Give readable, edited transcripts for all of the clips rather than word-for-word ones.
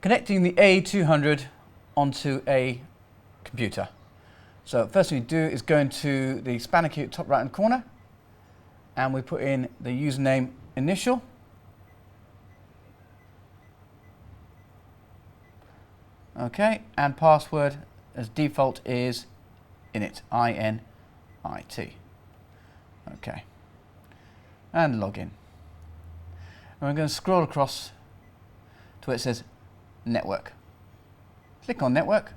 Connecting the AE200 onto a computer. So first thing we do is go into the spanner key at top right hand corner and we put in the username initial. Okay, and password as default is init, I-N-I-T. Okay, and login. And we're going to scroll across to where it says network. Click on network.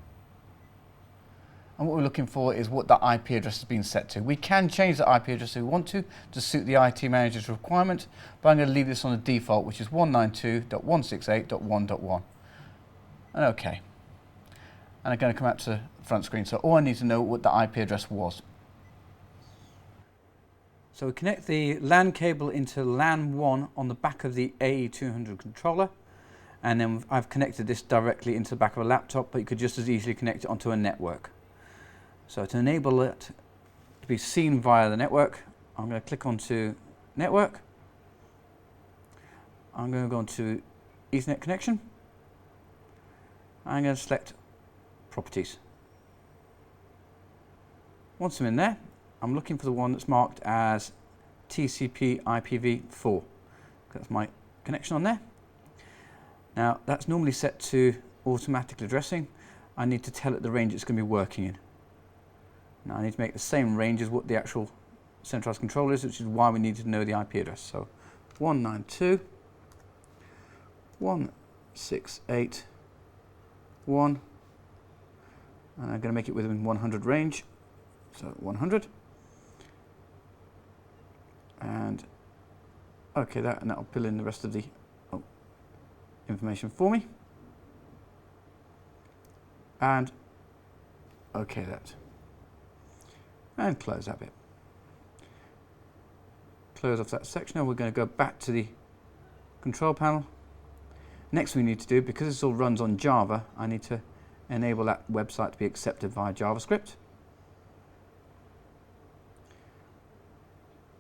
And what we're looking for is what the IP address has been set to. We can change the IP address if we want to suit the IT manager's requirement, but I'm going to leave this on the default, which is 192.168.1.1. And OK. And I'm going to come out to the front screen. So all I need to know what the IP address was. So we connect the LAN cable into LAN 1 on the back of the AE200 controller. And then I've connected this directly into the back of a laptop, but you could just as easily connect it onto a network. So to enable it to be seen via the network, I'm going to click onto network. I'm going to go onto Ethernet connection. I'm going to select properties. Once I'm in there, I'm looking for the one that's marked as TCP IPv4. That's my connection on there. Now that's normally set to automatic addressing. I need to tell it the range it's going to be working in. Now I need to make the same range as what the actual centralized controller is, which is why we need to know the IP address. So 192.168.1, and I'm going to make it within 100 range. So 100, and OK that, and that'll fill in the rest of the information for me, and OK that, and close that bit. Close off that section. Now we're going to go back to the control panel. Next we need to do, because this all runs on Java, I need to enable that website to be accepted via JavaScript.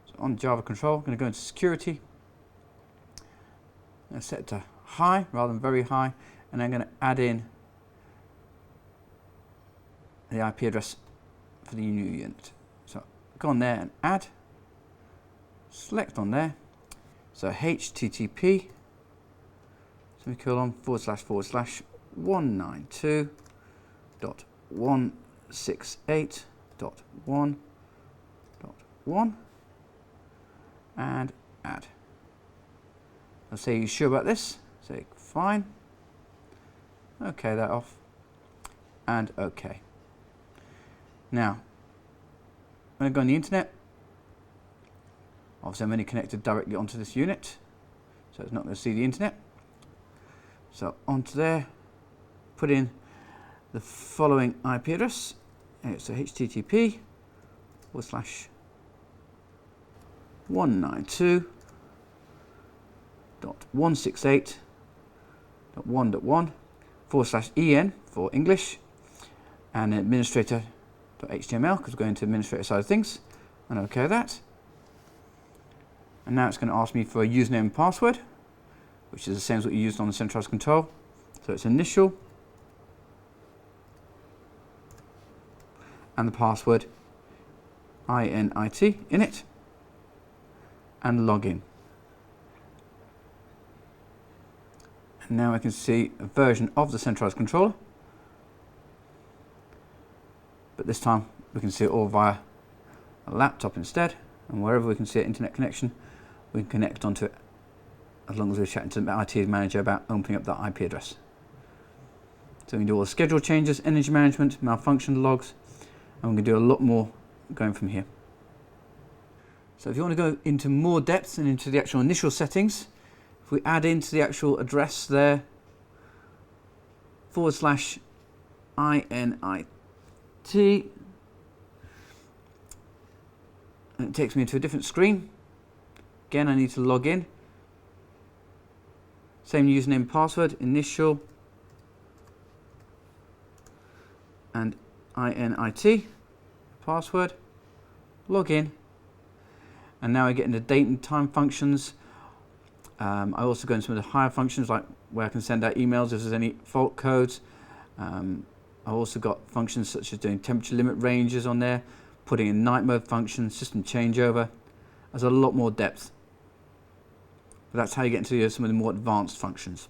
So on Java control, I'm going to go into security. I'm going to set it to high rather than very high, and I'm going to add in the IP address for the new unit. So go on there and add, select on there, so HTTP //192.168.1.1 and add. I'll say you sure about this, say fine, OK that off, and OK. Now I'm going to go on the internet. Obviously I'm only connected directly onto this unit, so it's not going to see the internet. So onto there, put in the following IP address. It's a http://192.168.1.1 for English, and administrator.html because we're going to administrator side of things, and OK that. And now it's going to ask me for a username and password, which is the same as what you used on the centralized control. So it's initial and the password INIT in it, and login. And now I can see a version of the centralized controller, but this time we can see it all via a laptop instead, and wherever we can see an internet connection, we can connect onto it, as long as we're chatting to the IT manager about opening up that IP address. So we can do all the schedule changes, energy management, malfunction logs, and we can do a lot more going from here. So if you want to go into more depth and into the actual initial settings, if we add into the actual address there, /INIT, and it takes me into a different screen. Again, I need to log in. Same username and password, initial and INIT, password, log in, and now I get into date and time functions. I also go into some of the higher functions like where I can send out emails if there's any fault codes. I've also got functions such as doing temperature limit ranges on there, putting in night mode functions, system changeover. There's a lot more depth. But that's how you get into some of the more advanced functions.